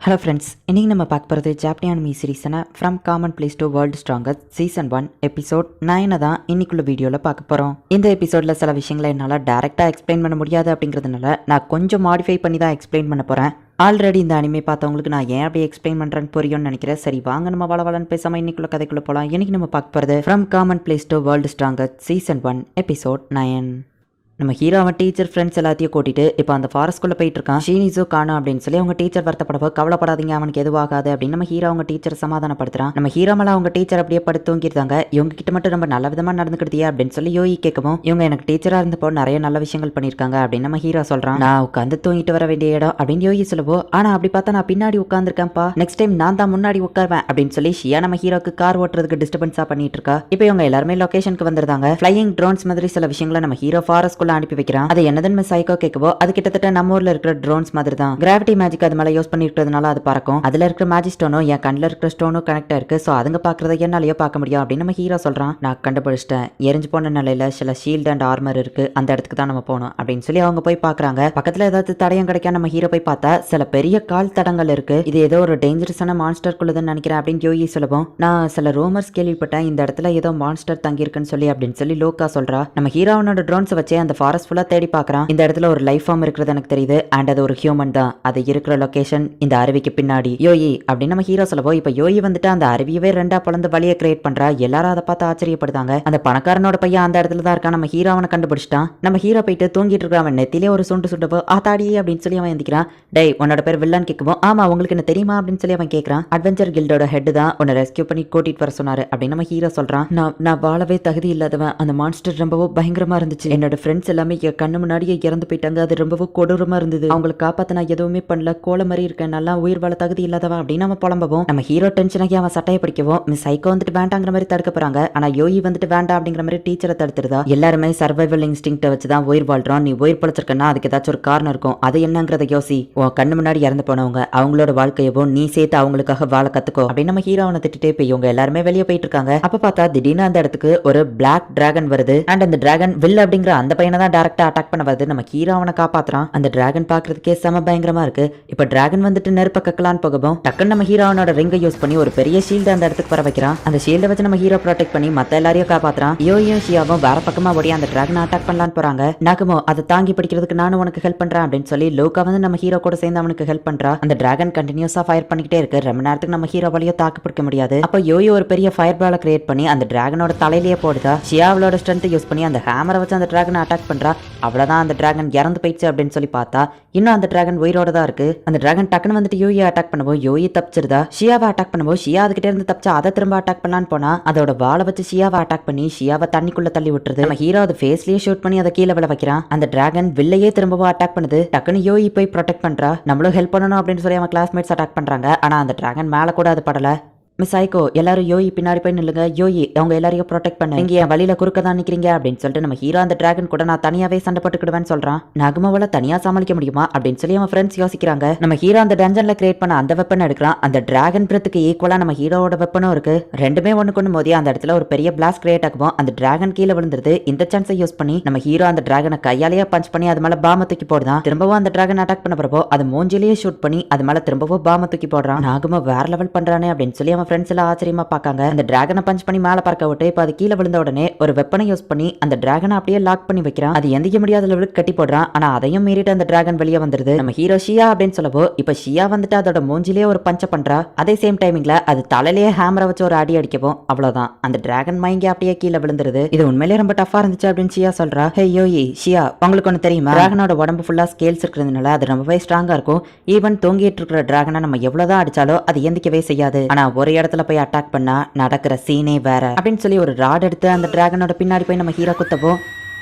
Hello friends, இன்றைக்கி நம்ம பார்க்க போகிறது ஜாப்பனி அனிமி சீரீஸான from common place to world stronger season 1 episode 9 தான் இன்னைக்குள்ள வீடியோவில் பார்க்க போகிறோம். இந்த எபிசோடில் சில விஷயங்களை என்னால் டேரெக்டாக எக்ஸ்பிளைன் பண்ண முடியாது அப்படிங்கிறதுனால நான் கொஞ்சம் மாடிஃபை பண்ணி தான் எக்ஸ்பிளைன் பண்ண போகிறேன். ஆல்ரெடி இந்த அனிமே பார்த்தவங்களுக்கு நான் ஏன் அப்படி எக்ஸ்பிளைன் பண்ணுறேன்னு புரியும்னு நினைக்கிறேன். சரி வாங்க நம்ம வளவலன்னு பேசாமல் இன்னைக்குள்ள கதைக்குள்ளே போகலாம். இன்றைக்கி நம்ம பார்க்க போகிறது from common place to world stronger season 1 episode 9. நம்ம ஹீரோ அவன் டீச்சர் ஃப்ரெண்ட்ஸ் எல்லாத்தையும் கூட்டிட்டு இப்போ அந்த ஃபாரஸ்ட்குள்ளே போயிட்டு இருக்கான். ஷீனிஸோ காணும் அப்படின்னு சொல்லி அவங்க டீச்சர் வருத்தப்படவோ கவலைப்படாதீங்க, அவனுக்கு எதுவாகாது அப்படின்னு நம்ம ஹீரோ அவங்க டீச்சர் சமாதானப்படுத்துறான். நம்ம ஹீரோ மேலே அவங்க டீச்சர் அப்படியே படுத்து தூங்கிருந்தாங்க. இவங்க கிட்ட மட்டும் ரொம்ப நல்ல விதமாக நடந்துக்கிட்டியா அப்படின்னு சொல்லி யோகி கேட்கவும், இவங்க எனக்கு டீச்சராக இருந்தப்போ நிறைய நல்ல விஷயங்கள் பண்ணியிருக்காங்க அப்படின்னு நம்ம ஹீரோ சொல்றான். நான் உட்காந்து தூங்கிட்டு வர வேண்டிய இடம் அப்படின்னு யோகி சொல்லவோ, ஆனால் அப்படி பார்த்தா நான் பின்னாடி உட்காந்துருக்கேன்ப்பா, நெக்ஸ்ட் டைம் நான் தான் முன்னாடி உட்காருவேன் அப்படின்னு சொல்லி ஷியா நம்ம ஹீரோக்கு கார் ஓட்டுறதுக்கு டிஸ்டர்பன்ஸாக பண்ணிட்டு இருக்கா. இப்போ இவங்க எல்லாருமே லொகேஷனுக்கு வந்துருந்தாங்க. ஃபிளையிங் ட்ரோன்ஸ் மாதிரி சில விஷயங்களை நம்ம ஹீரோ ஃபாரஸ்ட்குள்ள அனுப்பி வைக்கிறான். அது என்னதுன்னு சைக்கோ கேட்கவோ, அது கிட்டத்தட்ட நம்ம ஊர்ல இருக்கிற ட்ரோன்ஸ் மாதிரி தான். கிராவிட்டி மேஜிக் அது மேல யூஸ் பண்ணி இருக்கிறதுனால அது பறக்கும். அதுல இருக்கிற மேஜிக் ஸ்டோனும் என் கண்ணில் இருக்கிற ஸ்டோனும் கனெக்ட் இருக்கு. ஸோ அதுங்க பாக்குறத என்னாலயோ பார்க்க முடியும் அப்படின்னு நம்ம ஹீரோ சொல்றான். நான் கண்டுபிடிச்சிட்டேன், எரிஞ்சு போன நிலையில சில ஷீல்ட் அண்ட் ஆர்மர் இருக்கு, அந்த இடத்துக்கு தான் நம்ம போகணும் அப்படின்னு சொல்லி அவங்க போய் பாக்குறாங்க. பக்கத்துல ஏதாவது தடயம் கிடைக்க நம்ம ஹீரோ போய் பார்த்தா சில பெரிய கால் தடங்கள் இருக்கு. இது ஏதோ ஒரு டேஞ்சரஸான மான்ஸ்டர் குள்ளதுன்னு நினைக்கிறேன் அப்படின்னு யோகி சொல்லவும், நான் சில ரூமர்ஸ் கேள்விப்பட்டேன் இந்த இடத்துல ஏதோ மான்ஸ்டர் தங்கி இருக்குன்னு சொல்லி அப்படின்னு சொல்லி லோக்கா சொல்றா. நம்ம ஹீரோனோட ட்ரோன்ஸ் வச்சு அந்த ஃபாரஸ்ட் ஃபுல்லா தேடி பாக்குறான். இந்த இடத்துல ஒரு லைஃப் ஃபார்ம் இருக்கிறது எனக்கு தெரியுது, அண்ட் அது ஒரு ஹியூமன் தான். அது இருக்கிற லொகேஷன் இந்த அருவிக்கு பின்னாடி. யோயி அப்படின்னு நம்ம ஹீரோ சொல்லவோ, இப்ப யோயி வந்துட்டு அந்த அருவியவே ரெண்டா பிளந்து வழியை கிரியேட் பண்றா. எல்லாரும் அதை பார்த்து ஆச்சரியப்படுத்தாங்க. அந்த பணக்காரனோட பையன் அந்த இடத்துல தான் இருக்கான். நம்ம ஹீரோ அவனை கண்டுபிடிச்சிட்டான். நம்ம ஹீரோ போயிட்டு தூங்கிட்டு இருக்கான். அவன் நெத்திலே ஒரு சுண்டு சுண்டப்போ ஆத்தாடி அப்படின்னு சொல்லி அவன் எந்திக்கிறான். டேய் உன்னோட பேர் வில்லன் கேட்கவும், ஆமா உங்களுக்கு என்ன தெரியுமா அப்படின்னு சொல்லி அவன் கேட்கறான். அட்வென்ச்சர் கில்டோட ஹெட் தான் உன்னை ரெஸ்கியூ பண்ணி கூட்டிட்டு வர சொன்னாரு அப்படின்னு நம்ம ஹீரோ சொல்றான். நான் வாழவே தகுதி இல்லாதவன், அந்த மான்ஸ்டர் ரொம்பவோ பயங்கரமா இருந்துச்சு, என்னோட ஃப்ரெண்ட்ஸ் எல்லாமே கண்ணு முன்னாடியே இறந்து போயிட்டாங்க, அது ரொம்பவும் கொடூரமா இருந்தது, அவங்களை காப்பாத்த நான் எதுவுமே பண்ணல, கோல மாதிரி இருக்கேன், நல்லா உயிர் வாழ தகுதி இல்லாதவன் அப்படின்னு அவன் புலம்பவும், நம்ம ஹீரோ டென்ஷன் ஆகி அவன் சட்டையை பிடிக்கவும், மிஸ் சைக்கோ வந்துட்டு வேண்டாங்கிற மாதிரி தடுக்க போறாங்க. ஆனா யோகி வந்துட்டு வேண்டாம் அப்படிங்கிற மாதிரி டீச்சரை தடுத்துருதா. எல்லாருமே சர்வைவல் இன்ஸ்டிங்க்ட வச்சுதான் உயிர் வாழ்றோம், நீ உயிர் பழச்சிருக்கனா அதுக்கு ஏதாச்சும் ஒரு காரணம் இருக்கும், அது என்னங்கிறத யோசி, உன் கண்ணு முன்னாடி இறந்து போனவங்க அவங்களோட வாழ்க்கையவும் நீ சேர்த்து அவங்களுக்காக வாழ கத்துக்கோ அப்படின்னு நம்ம ஹீரோ அவனை திட்டே போய் இவங்க எல்லாருமே வெளியே போயிட்டு இருக்காங்க. அப்ப பார்த்தா திடீர்னு அந்த இடத்துக்கு ஒரு பிளாக் டிராகன் வருது. அண்ட் அந்த டிராகன் வில் அப்படிங்கிற அந்த பையனை தான் டைரக்டா அட்டாக் பண்ண வருது. நம்ம ஹீரோ அவனை காப்பாத்துறான். அந்த டிராகன் பாக்குறதுக்கே செம பயங்கரமா இருக்கு. இப்ப டிராகன் வந்துட்டு நெருப்ப கக்கலான்னு போகவும் டக்குன்னு நம்ம ஹீரோனோட ரிங்கை யூஸ் பண்ணி ஒரு பெரிய ஷீல்டு அந்த இடத்துக்கு வர வைக்கிறான். அந்த ஷீல்டை வச்சு நம்ம ஹீரோ ப்ரொடெக்ட் பண்ணி மத்த எல்லாரையும் காப்பாத்துறான். யோயும் ஷியாவும் வேற பக்கமா ஓடி அந்த டிராகனை அட்டாக் பண்ணலான்னு போறாங்க. நாகுமோ அதை தாங்கி பிடிக்கிறதுக்கு நானும் உனக்கு ஹெல்ப் பண்றேன் அப்படின்னு சொல்லி லோகா வந்து நம்ம ஹீரோ கூட சேர்ந்து அவனுக்கு ஹெல்ப் பண்றா. அந்த டிராகன் கண்டினியூஸா ஃபயர் பண்ணிக்கிட்டே இருக்கு. ரொம்ப நேரத்துக்கு நம்ம ஹீரோ வழியோ தாக்கு பிடிக்க முடியாது. அப்ப யோயோ ஒரு பெரிய ஃபயர் பாலை கிரியேட் பண்ணி அந்த டிராகனோட தலையிலேயே போடுதா. ஷியா அவளோட ஸ்ட்ரென்த் யூஸ் பண்ணி அந்த ஹேமரை வச்சு அந்த டிராகனை அட்டாக் பண்றா. அவ்வளவுதான், அந்த டிராகன் இறந்து போயிடுச்சு அப்படின்னு சொல்லி பார்த்தா இன்னும் அந்த டிராகன் உயிரோட தான் இருக்கு. அந்த டிராகன் டக்குன்னு வந்துட்டு யோயை அட்டாக் பண்ணுவோம், யோயி தப்பிச்சிருதா. ஷியாவை அட்டாக் பண்ணுவோம், ஷியா அதுகிட்ட இருந்து தப்பிச்சு அதை திரும்ப அட்டாக் பண்ணலான்னு போனா அதோட வாழை வச்சு ஷியாவை அட்டாக் பண்ணி ஷியாவை தண்ணிக்குள்ள தள்ளி விட்டுருது. நம்ம ஹீரோ அதை ஃபேஸ்லயே ஷூட் பண்ணி அதை கீழே விழ வைக்கிறான். அந்த டிராகன் வில்லையே திரும்பவும் அட்டாக் பண்ணுது. டக்குன்னு யோயி போய் ப்ரொடெக்ட் பண்றா. நம்மளும் ஹெல்ப் பண்ணணும் அப்படின்னு சொல்லி அவன் கிளாஸ்மேட்ஸ் அட்டாக் பண்றாங்க. ஆனா அந்த டிராகன் மேல கூட அது படல. மிஸ் சைக்கோ எல்லாரும் யோயி பின்னாடி போய் நில்லுங்க, யோயி அவங்க எல்லாரையும் ப்ரொடெக்ட் பண்ண, இங்க என் வழியில குறுக்க தான் நிக்கிறீங்க அப்படின்னு சொல்லிட்டு நம்ம ஹீரோ அந்த டிராகன் கூட நான் தனியாவே சண்டை போட்டுக்கிடுவேன்னு சொல்றான். நகுமாவால தனியா சமாளிக்க முடியுமா அப்படின்னு சொல்லி அவன் ஃப்ரெண்ட்ஸ் யோசிக்கிறாங்க. நம்ம ஹீரோ அந்த டஞ்சன்ல கிரியேட் பண்ண அந்த வெப்பன் எடுக்கிறான். அந்த டிராகன் பிரத்துக்கு ஈக்குவலா நம்ம ஹீரோவோட வெப்பனும் இருக்கு. ரெண்டுமே ஒண்ணுக்கு ஒண்ணு மோதி அந்த இடத்துல ஒரு பெரிய பிளாஸ்ட் கிரியேட் ஆகும். அந்த டிராகன் கீழே விழுந்துருது. இந்த சான்ஸை யூஸ் பண்ணி நம்ம ஹீரோ அந்த டிராகனை கையாலேயே பஞ்ச் பண்ணி அது மேல பாம தூக்கி போடுதான். திரும்பவும் அந்த டிராகன் அட்டாக் பண்ண போறப்போ அது மூஞ்சிலேயே ஷூட் பண்ணி அது மேல திரும்பவும் பாம தூக்கி போடுறான். நாகுமா வேற லெவல் பண்றானே அப்படின்னு சொல்லி அவன் ஃப்ரெண்ட்ஸ் எல்லாம் ஆச்சரியமா பாக்காங்க. அந்த டிராகனை பஞ்ச் பண்ணி மேல பறக்க விட்டு இப்ப அது கீழே விழுந்த உடனே ஒரு வெப்பனை யூஸ் பண்ணி அந்த டிராகனை அப்படியே லாக் பண்ணி வைக்கிறான். அது எந்திக்க முடியாத லெவலுக்கு கட்டி போடுறான். ஆனா அதையும் மீறிட்டு அந்த டிராகன் வெளியே வந்துருது. நம்ம ஹீரோ ஷியா அப்படின்னு சொல்லவோ இப்ப ஷியா வந்துட்டு அதோட மூஞ்சிலேயே ஒரு பஞ்ச பண்றா. அதே சேம் டைமிங்ல அது தலையிலேயே ஹேமரை வச்சு ஒரு அடி அடிக்கவும் அவ்வளவுதான், அந்த டிராகன் மயங்கி அப்படியே கீழே விழுந்துருது. இது உண்மையிலேயே ரொம்ப டஃபா இருந்துச்சு அப்படின்னு ஷியா சொல்றா. ஹே யோயி ஷியா, உங்களுக்கு ஒண்ணு தெரியுமா, டிராகனோட உடம்பு ஃபுல்லா ஸ்கேல்ஸ் இருக்கிறதுனால அது ரொம்பவே ஸ்ட்ராங்கா இருக்கும். ஈவன் தூங்கிட்டு இருக்கிற டிராகனை நம்ம எவ்வளவுதான் அடிச்சாலும் அது எந்திக்கவே செய்யாது. ஆனா ஒரு இடத்துல போய் அட்டாக் பண்ணா நடக்கிற சீனே வேற அப்படின்னு சொல்லி ஒரு ராட் எடுத்து அந்த டிராகனோட பின்னாடி போய் நம்ம ஹீரோ குத்தவும்,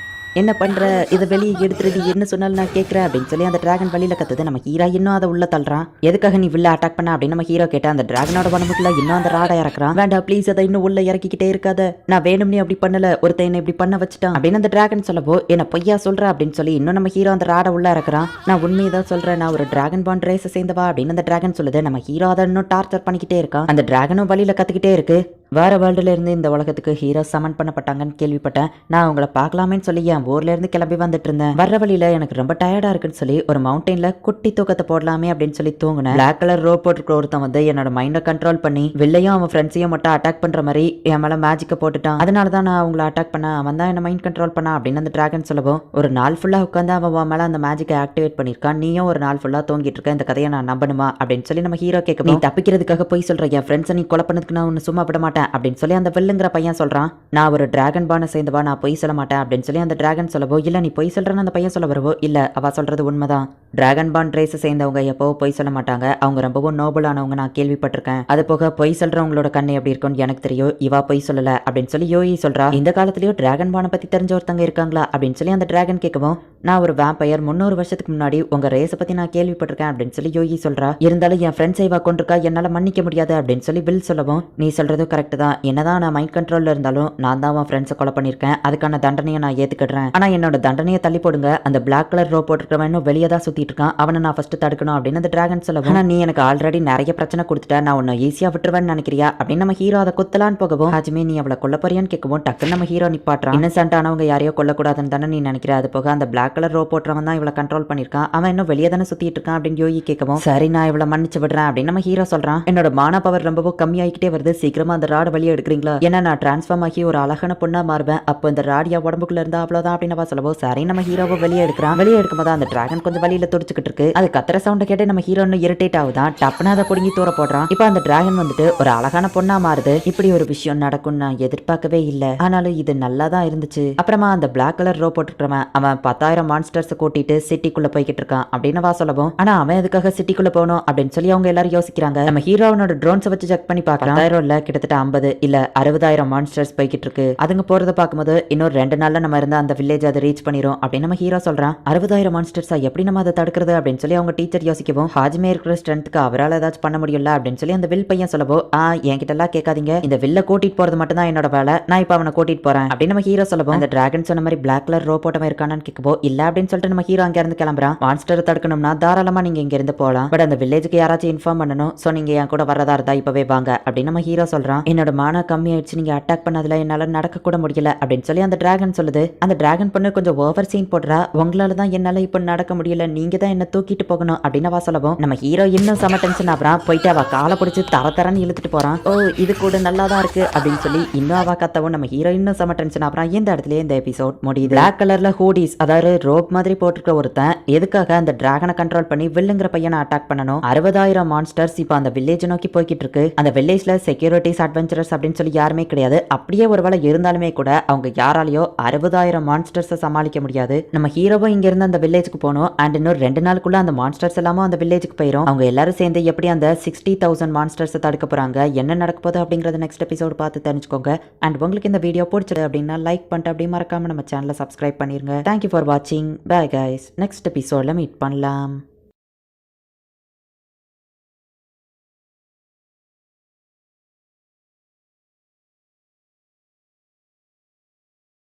என்ன பண்ற, இதை வெளியே எடுத்துறது என்ன சொன்னாலும் நான் கேட்கறேன் அப்படின்னு சொல்லி அந்த டிராகன் வழியில கத்துது. நம்ம ஹீரோ இன்னும் அதை உள்ள தள்ளுறான். எதுக்காக நீ வில்ல அட்டாக் பண்ண அப்படின்னு நம்ம ஹீரோ கேட்ட அந்த டிராகனோட உடம்புக்குள்ள இன்னும் அந்த ராடை இறக்குறான். வேண்டாம் ப்ளீஸ், அதை இன்னும் உள்ள இறக்கிக்கிட்டே இருக்காத, நான் வேணும்னே அப்படி பண்ணல, ஒருத்தன் என்ன இப்படி பண்ண வச்சுட்டான் அப்படின்னு அந்த டிராகன் சொல்லவோ, என்ன பொய்யா சொல்ற அப்படின்னு சொல்லி இன்னும் நம்ம ஹீரோ அந்த ராடை உள்ள இறக்குறான். நான் உண்மையதான் சொல்றேன், நான் ஒரு டிராகன் பாண்ட் ரேஸை சேர்ந்தவா அப்படின்னு அந்த டிராகன் சொல்லுது. நம்ம ஹீரோ அதை இன்னும் டார்ச்சர் பண்ணிக்கிட்டே இருக்கான். அந்த டிராகனும் வழியில கத்துக்கிட்டே இருக்கு. வேற வேர்ல்டுல இருந்து இந்த உலகத்துக்கு ஹீரோ சமன் பண்ணப்பட்டாங்கன்னு கேள்விப்பட்டேன். நான் அவங்கள பார்க்கலாமேன்னு சொல்லி என் ஊர்ல இருந்து கிளம்பி வந்துட்டு இருந்தேன். வர்ற வழியில எனக்கு ரொம்ப டயர்டா இருக்குன்னு சொல்லி ஒரு மவுண்டெயின்ல குட்டி தூக்கத்தை போடலாமே அப்படின்னு சொல்லி தூங்குனேன். பிளாக் கலர் ரோப் போட்டுருக்க ஒருத்தன் வந்து என்னோட மைண்டை கண்ட்ரோல் பண்ணி வில்லையும் அவன் ஃப்ரெண்ட்ஸையும் மட்டும் அட்டாக் பண்ற மாதிரி என் மேல மேஜிக்க போட்டுட்டான். அதனாலதான் நான் அவங்கள அட்டாக் பண்ண, அவன் தான் என்ன மைண்ட் கண்ட்ரோல் பண்ணா அப்படின்னு அந்த டிராகன் சொல்லவும், ஒரு நாள் ஃபுல்லா உட்காந்து அவன் மேல அந்த மேஜிக்கை ஆக்டிவேட் பண்ணிருக்கான். நீயும் ஒரு நாள் ஃபுல்லா தூங்கிட்டு இருக்க, இந்த கதையை நான் நம்பணுமா அப்படின்னு சொல்லி நம்ம ஹீரோ கேட்க, நீ தப்பிக்கிறதுக்காக போய் சொல்ற, என் ஃப்ரெண்ட்ஸை நீ கொலை பண்ணதுக்கு நான் ஒன்னு சும்மா விட மாட்டேன் அப்படின்னு சொல்லி அந்த வில்லுங்கிற பையன் சொல்றான். நான் ஒரு டிராகன் பானை சேர்ந்தவா, நான் பொய் சொல்ல மாட்டேன் அப்படின்னு சொல்லி அந்த டிராகன் சொல்லவோ, இல்ல நீ பொய் சொல்றன்னு அந்த பையன் சொல்ல வரவோ, இல்ல அவ சொல்றது உண்மைதான், டிராகன் பான் ரேஸ் சேர்ந்தவங்க எப்போ பொய் சொல்ல மாட்டாங்க, அவங்க ரொம்பவும் நோபலானவங்க நான் கேள்விப்பட்டிருக்கேன். அது போக பொய் சொல்றவங்களோட கண்ணு எப்படி இருக்கும்னு எனக்கு தெரியும், இவா பொய் சொல்லல அப்படின்னு சொல்லி யோயி சொல்றா. இந்த காலத்திலயும் டிராகன் பானை பத்தி தெரிஞ்ச ஒருத்தங்க இருக்காங்களா அப்படின்னு சொல்லி அந்த டிராகன் கேட்கவும், நான் ஒரு வேம்பயர் 300 வருஷத்துக்கு முன்னாடி உங்க ரேஸை பத்தி நான் கேள்விப்பட்டிருக்கேன் அப்படின்னு சொல்லி யோகி சொல்றா. இருந்தாலும் என் ஃப்ரெண்ட்ஸ் இவா கொண்டிருக்கா, என்னால மன்னிக்க முடியாது அப்படின்னு சொல்லி வில் சொல்லவும், நீ சொல்றதும் கரெக்ட் தான், என்னதான் நான் மைண்ட் கண்ட்ரோல்ல இருந்தாலும் நான் தான் அவன் ஃப்ரெண்ட்ஸை கொலை பண்ணிருக்கேன், அதுக்கான தண்டனையை நான் ஏத்துக்கிடுறேன். ஆனா என்னோட தண்டனையை தள்ளி போடுங்க, அந்த பிளாக் கலர் ரோப் போட்டுருக்கவன் இன்னும் வெளியே தான் சுத்திட்டு இருக்கான், அவனை நான் ஃபர்ஸ்ட் தடுக்கணும் அப்படின்னு அந்த டிராகன் சொல்லவும், ஆனா நீ எனக்கு ஆல்ரெடி நிறைய பிரச்சனை கொடுத்துட்ட, நான் உன்னை ஈஸியா விட்டுருவேன்னு நினைக்கிறியா அப்படின்னு நம்ம ஹீரோ அதை குத்தலான்னு போகவும், ஹாஜ்மே நீ அவளை கொல்ல போறியான்னு கேட்கவும் டக்குன்னு நம்ம ஹீரோ நிப்பாட்டுறான். இன்னசென்ட் ஆனவங்க யாரையோ கொல்லக்கூடாதுன்னு தானே நீ நினைக்கிற, அது போக அந்த பிளாக் கலர் ரோப் போட்டுறவன் தான் இவளை கண்ட்ரோல் பண்ணிருக்கான், அவன் இன்னும் வெளியே தானே சுத்திட்டு இருக்கான் அப்படின்னு யோகி கேட்கவும், சரி நான் இவளை மன்னிச்சு விடுறேன் அப்படின்னு நம்ம ஹீரோ சொல்றான். என்னோட மான பவர் ரொம்பவும் கம்மியாகிட்டே வருது, சீக்கிரமா அந்த ராடு வெளியே எடுக்கிறீங்களா, ஏன்னா நான் டிரான்ஸ்ஃபார்ம் ஆகி ஒரு அழகான பொண்ணா மாறுவேன், அப்போ இந்த ராடியா உடம்புக்குள்ள இருந்தா அவ்வளவுதான் அப்படின்னு சொல்லவும், சரி நம்ம ஹீரோவை வெளியே எடுக்கிறான். வெளியே எடுக்கும்போது அந்த டிராகன் கொஞ்சம் வழியில துடிச்சுக்கிட்டு இருக்கு. அது கத்துற சவுண்ட கேட்டு நம்ம ஹீரோ இன்னும் இரிட்டேட் ஆகுதான். டப்புன்னு அதை புடுங்கி தூர போடுறான். இப்போ அந்த டிராகன் வந்துட்டு ஒரு அழகான பொண்ணா மாறுது. இப்படி ஒரு விஷயம் நடக்கும் நான் எதிர்பார்க்கவே இல்லை, ஆனாலும் இது நல்லா தான் இருந்துச்சு. அப்புறமா அந்த பிளாக் கலர் ரோப் போட்டுக்கிறவன் அவன் 10,000 மான்ஸ்டர்ஸ் கூட்டிட்டு சிட்டிக்குள்ள போய்கிட்டு இருக்கான் அப்படின்னு சொல்லவும், ஆனா அவன் எதுக்காக சிட்டிக்குள்ள போகணும் அப்படின்னு சொல்லி அவங்க எல்லாரும் யோசிக்கிறாங்க. நம்ம ஹீரோனோட ட்ரோன்ஸ் வச்சு செக் பண்ணி பார்க்கலாம். 10,000 இல்ல கிட்டத்தட்ட 50 இல்ல 60,000 மான்ஸ்டர்ஸ் போய்கிட்டு இருக்கு. அதுங்க போறத பார்க்கும்போது இன்னொரு 2 நாள்ல நம்ம இருந்த அந்த வில்லேஜ் அதை ரீச் பண்ணிரும் அப்படின்னு நம்ம ஹீரோ சொல்றான். 60,000 மான்ஸ்டர்ஸா, எப்படி நம்ம அதை தடுக்கிறது அப்படின்னு சொல்லி அவங்க டீச்சர் யோசிக்கவும், ஹாஜ்மே இருக்கிற ஸ்ட்ரென்த்துக்கு அவரால் ஏதாச்சும் பண்ண முடியல அப்படின்னு சொல்லி அந்த வில் பையன் சொல்லவோ, என்கிட்ட எல்லாம் கேட்காதீங்க, இந்த வில்ல கூட்டிட்டு போறது மட்டும் தான் என்னோட வேலை, நான் இப்ப அவனை கூட்டிட்டு போறேன் அப்படின்னு நம்ம ஹீரோ சொல்லவும், அந்த டிராகன் சொன்ன மாதிரி பிளாக் கலர் ரோப் போட்டவன் இருக்கானு கேட்கவோ, இல்ல அப்படின்னு சொல்லிட்டு நம்ம ஹீரோ அங்க இருந்து கிளம்புறான். மான்ஸ்டர் தடுக்கணும்னா தாராளமா நீங்க இங்க இருந்து போலாம், பட் அந்த வில்லேஜுக்கு யாராச்சும் இன்ஃபார்ம் பண்ணணும், சோ நீங்க என் கூட வரதா இருந்தா இப்பவே வாங்க அப்படின்னு நம்ம ஹீரோ சொல்றான். என்னோட மானா கம்மி ஆயிடுச்சு, நீங்க அட்டாக் பண்ணதுல என்னால நடக்க கூட முடியல அப்படின்னு சொல்லி அந்த டிராகன் சொல்லுது. அந்த டிராகன் பொண்ணு கொஞ்சம் ஓவர் சீன் போடுறா, உங்களால தான் என்னால இப்ப நடக்க முடியல, நீங்க தான் என்ன தூக்கிட்டு போகணும் அப்படின்னு அவ சொல்லவும், நம்ம ஹீரோ இன்னும் செம டென்ஷன் ஆகுறான். போயிட்டு அவ காலை பிடிச்சி தரன்னு இழுத்துட்டு போறான். ஓ இது கூட நல்லா தான் இருக்கு அப்படின்னு சொல்லி இன்னும் அவ கத்தவும் நம்ம ஹீரோ இன்னும் செம டென்ஷன் ஆகுறான். இந்த இடத்துல இந்த எபிசோட் முடியுது. பிளாக் கலர்ல ஹூடிஸ், அதாவது ரோப் மாதிரி போட்டுருக்க ஒருத்தன் எதுக்காக அந்த டிராகனை கண்ட்ரோல் பண்ணி வில்லுங்கிற பையனை அட்டாக் பண்ணணும். 60,000 மான்ஸ்டர்ஸ் இப்ப அந்த வில்லேஜ் நோக்கி போய்கிட்டு இருக்கு. அந்த வில்லேஜ்ல செக்யூரிட்டிஸ் அட்வென்ச்சரர்ஸ் அப்படின்னு சொல்லி யாருமே கிடையாது. அப்படியே ஒருவேளை இருந்தாலுமே கூட அவங்க யாராலையோ 60,000 மான்ஸ்டர்ஸை சமாளிக்க முடியாது. நம்ம ஹீரோவும் இங்க இருந்து அந்த வில்லேஜுக்கு போனோம். அண்ட் இன்னும் 2 நாளுக்குள்ள அந்த மான்ஸ்டர்ஸ் எல்லாமும் அந்த வில்லேஜுக்கு போயிடும். அவங்க எல்லாரும் சேர்ந்து எப்படி அந்த 60,000 மான்ஸ்டர்ஸை தடுக்க போறாங்க, என்ன நடக்க போகுது அப்படிங்கறத நெக்ஸ்ட் எபிசோட் பார்த்து தெரிஞ்சுக்கோங்க. அண்ட் உங்களுக்கு இந்த வீடியோ பிடிச்சது அப்படின்னா லைக் பண்ணிட்டு அப்படியே மறக்காம நம்ம சேனலை சப்ஸ்கிரைப் பண்ணிருங்க. தேங்க்யூ ஃபார் வாட்சிங். பை கைஸ், நெக்ஸ்ட் எபிசோட்ல மீட் பண்ணலாம்.